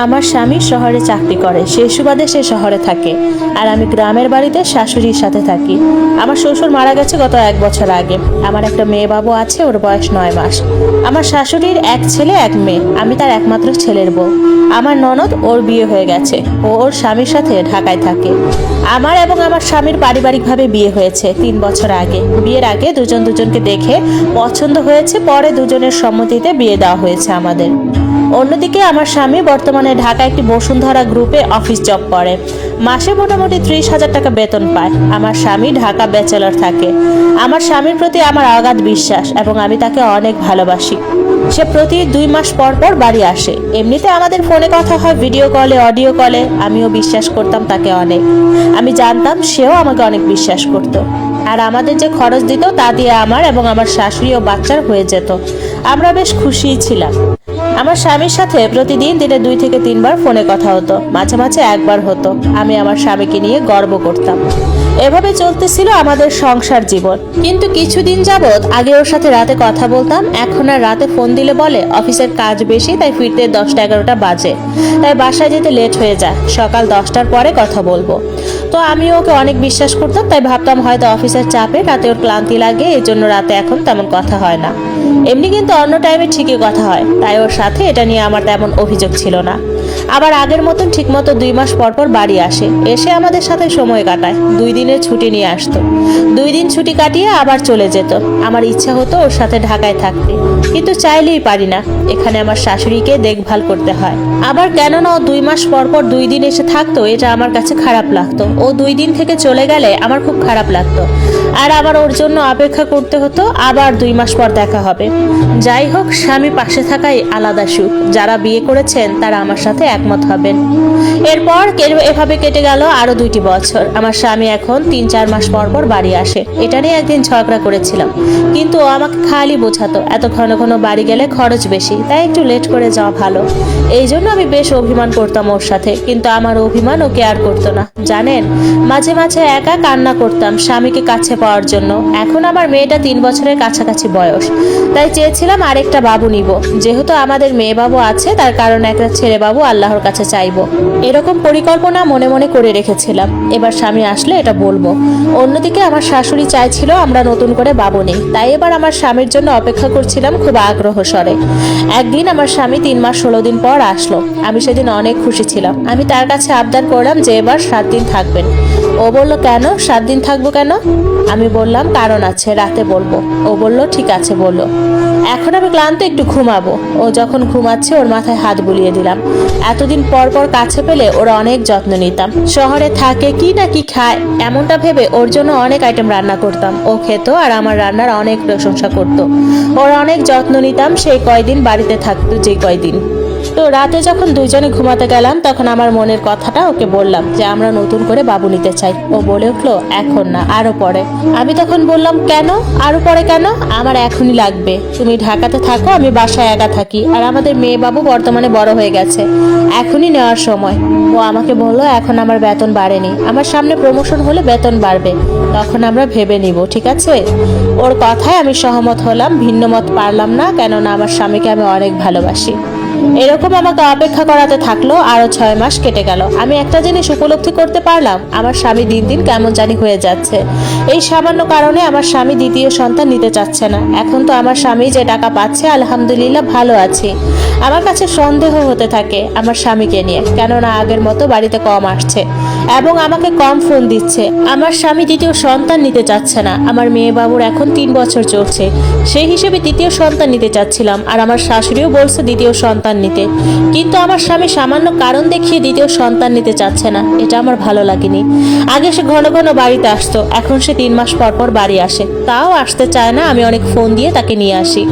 আমার স্বামী শহরে চাকরি করে, সেই সুবাদে সে শহরে থাকে আর আমি গ্রামের বাড়িতে শাশুড়ির সাথে থাকি। আমার শ্বশুর মারা গেছে গত 1 বছর আগে। আমার একটা মেয়ে বাবু আছে, ওর বয়স 9 মাস। আমার শাশুড়ির এক ছেলে এক মেয়ে, আমি তার একমাত্র ছেলের বউ। আমার ননদ, ওর বিয়ে হয়ে গেছে, ও ওর স্বামীর সাথে ঢাকায় থাকে। আমার এবং আমার স্বামীর পারিবারিকভাবে বিয়ে হয়েছে 3 বছর আগে। বিয়ের আগে দুজন দুজনকে দেখে পছন্দ হয়েছে, পরে দুজনের সম্মতিতে বিয়ে দেওয়া হয়েছে আমাদের। অন্যদিকে আমার স্বামী বর্তমানে ঢাকা একটি বসুন্ধরা গ্রুপে অফিস জব করে। মাসে মোটামুটি 30,000 টাকা বেতন পায়। আমার স্বামী ঢাকা ব্যাচেলর থাকে। আমার স্বামীর প্রতি আমার অগাধ বিশ্বাস এবং আমি তাকে অনেক ভালোবাসি। সে প্রতি 2 মাস পর পর বাড়ি আসে। এমনিতে আমাদের ফোনে কথা হয়, ভিডিও কলে, অডিও কলে। আমিও বিশ্বাস করতাম তাকে অনেক। আমি জানতাম সেও আমাকে অনেক বিশ্বাস করত। আর আমাদের যে খরচ দিত তা দিয়ে আমার এবং আমার শাশুড়ি ও বাচ্চার হয়ে যেত। আমরা বেশ খুশিই ছিলাম। আমার স্বামীর সাথে প্রতিদিন দিনে 2 থেকে 3 বার ফোনে কথা হতো, মাঝে মাঝে 1 বার হতো। আমি আমার স্বামীকে নিয়ে গর্ব করতাম। এভাবে চলতেছিল আমাদের সংসার জীবন। কিন্তু কিছুদিন যাবৎ আগে ওর সাথে রাতে কথা বলতাম, এখন আর রাতে ফোন দিলে বলে অফিসের কাজ বেশি, তাই ফিরতে 10টা-11টা বাজে, তাই বাসায় যেতে লেট হয়ে যায়, সকাল 10টার পরে কথা বলবো। তো আমি ওকে অনেক বিশ্বাস করতাম, তাই ভাবতাম হয়তো অফিসের চাপে রাতে ওর ক্লান্তি লাগে, এই জন্য রাতে এখন তেমন কথা হয় না। এমনি কিন্তু অন্য টাইমে ঠিকই কথা হয়, তাই ওর সাথে এটা নিয়ে আমার তেমন অভিযোগ ছিল না। আবার আগের মতন ঠিকমতো 2 মাস পর পর বাড়ি আসে, এসে আমাদের সাথে সময় কাটায়। 2 দিনের ছুটি নিয়ে আসতো, 2 দিন ছুটি কাটিয়ে আবার চলে যেত। আমার ইচ্ছা হতো ওর সাথে ঢাকায় থাকতে, কিন্তু চাইলেই পারি না। এখানে আমার শাশুড়িকে দেখভাল করতে হয়। আবার কেননা ও 2 মাস পর পর 2 দিন এসে থাকতো, এটা আমার কাছে খারাপ লাগতো। ও 2 দিন থেকে চলে গেলে আমার খুব খারাপ লাগতো। আর আবার ওর জন্য অপেক্ষা করতে হতো, আবার 2 মাস পর দেখা হবে। যাই হোক, স্বামী পাশে থাকাই আলাদা সুখ। যারা বিয়ে করেছেন তারা আমার সাথে একমত হবেন। এরপর এভাবে কেটে গেল আরো 2টি বছর। আমার স্বামী এখন 3-4 মাস পর পর বাড়ি আসে। এটা নিয়ে একদিন ঝগড়া করেছিলাম, কিন্তু ও আমাকে খালি বোঝাতো এত ঘন ঘন বাড়ি গেলে খরচ বেশি, তাই একটু লেট করে যাওয়া ভালো। এই জন্য আমি বেশ অভিমান করতাম ওর সাথে, কিন্তু আমার অভিমান ও কেয়ার করতো না। জানেন, মাঝে মাঝে একা কান্না করতাম স্বামীকে কাছে পাওয়ার জন্য। এখন আমার মেয়েটা 3 বছরের কাছাকাছি বয়স, তাই চেয়েছিলাম আরেকটা বাবু নিব। যেহেতু আমাদের মেয়ে বাবু আছে, তার কারণ একটা ছেলে বাবু আল্লাহর কাছে চাইবো, এরকম পরিকল্পনা মনে মনে করে রেখেছিলাম। এবার স্বামী আসলে এটা বলবো। অন্যদিকে আমার শাশুড়ি চাইছিল আমরা নতুন করে বাবু নেই, তাই এবার আমার স্বামীর জন্য অপেক্ষা করছিলাম খুব আগ্রহ স্বরে। একদিন আমার স্বামী 3 মাস 16 দিন পর আসলো। আমি সেদিন অনেক খুশি ছিলাম। আমি তার কাছে আবদার করলাম যে এবার 7 দিন থাকবেন। ও বলল, কেন 7 দিন থাকবো কেন? আমি বললাম কারণ আছে, রাতে বলবো। ও বলল ঠিক আছে বললো। এখন আমি ক্লান্ত, একটু ঘুমাবো। ও যখন ঘুমাচ্ছে ওর মাথায় হাত বুলিয়ে দিলাম। এতদিন পর পর কাছে পেলে ওর অনেক যত্ন নিতাম। শহরে থাকে কি না কি খায় এমনটা ভেবে ওর জন্য অনেক আইটেম রান্না করতাম। ও খেত আর আমার রান্নার অনেক প্রশংসা করতো। ওর অনেক যত্ন নিতাম সেই কয়দিন বাড়িতে থাকতো, যে কয়দিন। তো রাতে যখন দুইজনে ঘুমাতে গেলাম, তখন আমার মনের কথাটা ওকে বললাম যে আমরা নতুন করে বাবু নিতে চাই। ও বলে উঠলো, এখন না, আরো পরে। আমি তখন বললাম, কেন আরো পরে কেন? আমার এখনই লাগবে। তুমি ঢাকাতে থাকো, আমি বাসায় একা থাকি, আর আমাদের মেয়ে বাবু বর্তমানে বড় হয়ে গেছে, এখনই নেওয়ার সময়। ও আমাকে বললো, এখন আমার বেতন বাড়েনি, আমার সামনে প্রমোশন হলে বেতন বাড়বে, তখন আমরা ভেবে নিব, ঠিক আছে? ওর কথায় আমি সহমত হলাম, ভিন্ন মত পারলাম না, কেননা আমার স্বামীকে আমি অনেক ভালোবাসি। এরকম আমাকে অপেক্ষা করাতে থাকলো। আরো 6 মাস কেটে গেল। আমি একটা জিনিস উপলব্ধি করতে পারলাম, আমার স্বামী দিন দিন কেমন জানি হয়ে যাচ্ছে। এই সামান্য কারণে আমার স্বামী দ্বিতীয় সন্তান নিতে চাচ্ছে না। এখন তো আমার স্বামী যে টাকা পাচ্ছে, আলহামদুলিল্লাহ ভালো আছি। আমার কাছে সন্দেহ হতে থাকে আমার স্বামীকে নিয়ে, কেননা আগের মতো বাড়িতে কম আসছে এবং আমাকে কম ফোন দিচ্ছে। আমার স্বামী দ্বিতীয় সন্তান নিতে চাচ্ছে না। আমার মেয়ে বাবুর এখন 3 বছর চলছে, সেই হিসেবে দ্বিতীয় সন্তান নিতে চাচ্ছিলাম। আর আমার শাশুড়িও বলছে দ্বিতীয় সন্তান নিতে, কিন্তু আমার স্বামী সামান্য কারণ দেখিয়ে দ্বিতীয় সন্তান নিতে চাচ্ছে না। এটা আমার ভালো লাগেনি। আগে সে ঘন ঘন বাড়িতে আসতো, এখন সে 3 মাস পর পর বাড়ি আসে, তাও আসতে চায় না। আমি অনেক ফোন দিয়ে তাকে নিয়ে আসি,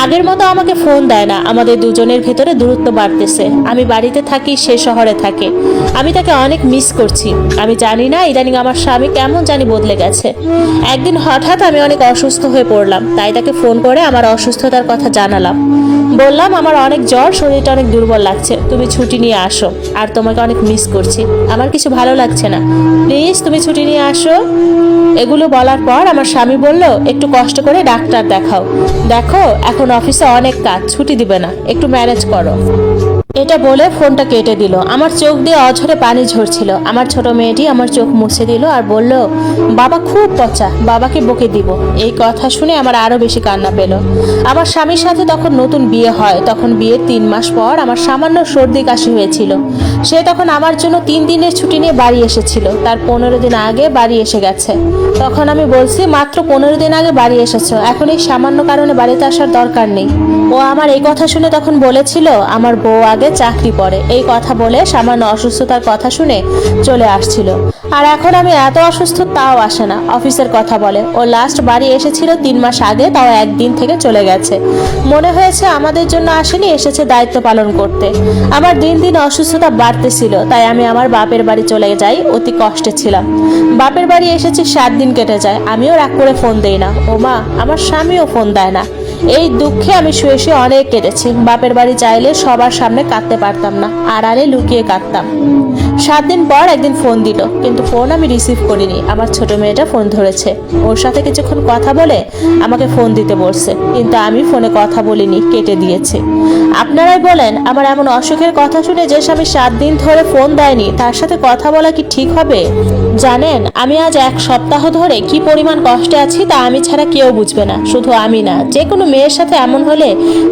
আগের মতো আমাকে ফোন দেয় না। আমাদের দুজনের ভেতরে দূরত্ব বাড়তেছে। আমি বাড়িতে থাকি, সে শহরে থাকে। আমি তাকে অনেক মিস করছি। আমি জানি না ইদানিং আমার স্বামী কেমন জানি বদলে গেছে। একদিন হঠাৎ আমি অনেক অসুস্থ হয়ে পড়লাম, তাই তাকে ফোন করে আমার অসুস্থতার কথা জানালাম। বললাম আমার অনেক জ্বর, শরীরটা অনেক দুর্বল লাগছে, তুমি ছুটি নিয়ে আসো, আর তোমাকে অনেক মিস করছি, আমার কিছু ভালো লাগছে না, প্লিজ তুমি ছুটি নিয়ে আসো। এগুলো বলার পর আমার স্বামী বলল, একটু কষ্ট করে ডাক্তার দেখাও, দেখো এখন অফিসে অনেক কাজ, ছুটি দিবে না, একটু ম্যানেজ করো। এটা বলে ফোনটা কেটে দিল। আমার চোখ দিয়ে অঝরে পানি ঝরছিল। আমার ছোট মেয়েটি আমার চোখ মুছে দিল আর বলল, বাবা খুব পচা, বাবাকে বকে দিব। এই কথা শুনে আমার আরো বেশি কান্না পেল। আমার স্বামীর সাথে তখন নতুন বিয়ে হয়। তখন বিয়ের 3 মাস পর আমার সামান্য সর্দি কাশি হয়েছিল। সে তখন আমার জন্য 3 দিনের ছুটি নিয়ে বাড়ি এসেছিল। তার 15 দিন আগে বাড়ি এসে গেছে। তখন আমি বলছি, মাত্র 15 দিন আগে বাড়ি এসেছো, এখন এই সামান্য কারণে বাড়িতে আসার দরকার নেই। ও আমার এই কথা শুনে তখন বলেছিল আমার বউ আগে চাকরি করে। এই কথা বলে সামান্য অসুস্থতার কথা শুনে চলে আসছিল। আর এখন আমি এত অসুস্থ তাও আসে না, অফিসের কথা বলে। ও লাস্ট বাড়ি এসেছিল 3 মাস আগে, তাও একদিন থেকে চলে গেছে। মনে হয়েছে আমাদের জন্য আসেনি, এসেছে দায়িত্ব পালন করতে। আমার দিন দিন অসুস্থতা বাড়তেছিল, তাই আমি আমার বাপের বাড়ি চলে যাই। অতি কষ্টে ছিলাম। বাপের বাড়ি এসেছি 7 দিন কেটে যায়, আমিও রাগ করে ফোন দেই না। ও মা, আমার স্বামীও ফোন দেয় না। এই দুঃখে আমি শুয়ে শুয়ে অনেক কেটেছি। বাপের বাড়ি চাইলে সবার সামনে কাঁদতে পারতাম না, আড়ালে লুকিয়ে কাঁদতাম। 7 দিন পর একদিন ফোন দিল, কিন্তু ফোন আমি রিসিভ করিনি। আমার ছোট মেয়েটা ফোন ধরেছে, ওর সাথে কিছুক্ষণ কথা বলে আমাকে ফোন দিতে বলছে, কিন্তু আমি ফোনে কথা বলিনি, কেটে দিয়েছি। আপনারাই বলেন, আমার এমন অসুখের কথা শুনে যে স্বামী 7 দিন ধরে ফোন দেয়নি, তার সাথে কথা বলা কি ঠিক হবে? জানেন, আমি আজ 1 সপ্তাহ ধরে কি পরিমাণ কষ্টে আছি তা আমি ছাড়া কেউ বুঝবে না। শুধু আমি না, যে কোনো মেয়ের সাথে এমন হলে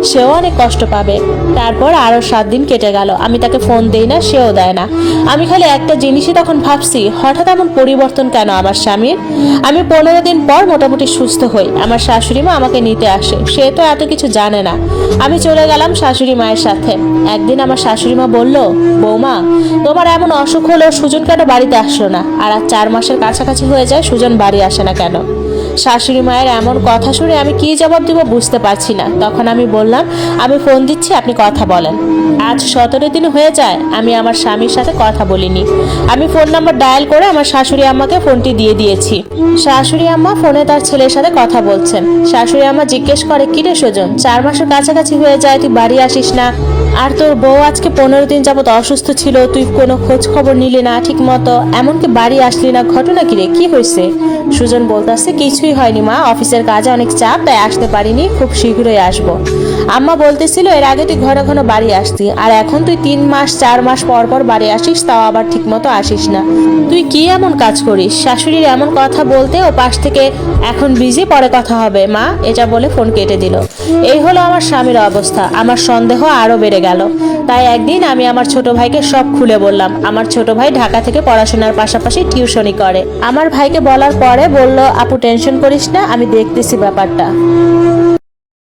সেও অনেক কষ্ট পাবে। তারপর আরো 7 দিন কেটে গেল, আমি তাকে ফোন দেই না, সেও দেয় না। আমি খালি একটা জিনিসই তখন ভাবছি, হঠাৎ এমন পরিবর্তন কেন আমার স্বামীর? আমি 15 দিন পর মোটামুটি সুস্থ হই। আমার শাশুড়ি মা আমাকে নিতে আসে। সে তো এত কিছু জানে না। আমি চলে গেলাম শাশুড়ি মায়ের সাথে। একদিন আমার শাশুড়ি মা বলল, বৌমা, তোমার এমন অসুখ হলো, সুজন কেন বাড়িতে আসলো না? আর 4 মাসের কাছাকাছি হয়ে যায়, সুজন বাড়ি আসে না কেন? শাশুড়ি মায়ের এমন কথা শুনে আমি কি জবাব দিব বুঝতে পারছি না। তখন আমি বললাম, আমি ফোন দিচ্ছি, আপনি কথা বলেন। আজ 17 দিন হয়ে যায় আমি আমার স্বামীর সাথে কথা বলিনি। আমি ফোন নাম্বার ডায়াল করে আমার শাশুড়ি আম্মাকে ফোনটি দিয়ে দিয়েছি। শাশুড়ি আম্মা ফোনে তার ছেলের সাথে কথা বলছেন। শাশুড়ি আম্মা জিজ্ঞেস করে, কিরে সুজন, 4 মাসের কাছাকাছি হয়ে যায়, তুই বাড়ি আসিস না? আর তোর বউ আজকে 15 দিন যাবত অসুস্থ ছিল, তুই কোনো খোঁজ খবর নিলি না ঠিক মতো, এমনকি বাড়ি আসলি না, ঘটনা কি রে, কি হয়েছে? সুজন বলতেছে, কিছুই হয়নি মা, অফিসের কাজে অনেক চাপ, তাই আসতে পারিনি, খুব শীঘ্রই আসবো। আম্মা বলতেছিল, এর আগে তুই ঘন ঘন বাড়ি আসতি, আর এখন তুই 3 মাস 4 মাস পর পর বাড়ি আসিস, তাও আবার ঠিক মতো আসিস না। তুই কি এমন কাজ করিস? শাশুড়ির এমন কথা বলতে ও পাশ থেকে, এখন বিজি, পরে কথা হবে মা, এটা বলে ফোন কেটে দিল। এই হলো আমার স্বামীর অবস্থা। আমার সন্দেহ আরো বেড়ে গেল। তাই একদিন আমি আমার ছোট ভাইকে সব খুলে বললাম। আমার ছোট ভাই ঢাকা থেকে পড়াশোনার পাশাপাশি টিউশনি করে। আমার ভাইকে বলার পরে বলল, আপু টেনশন করিস না, আমি দেখতেছি ব্যাপারটা।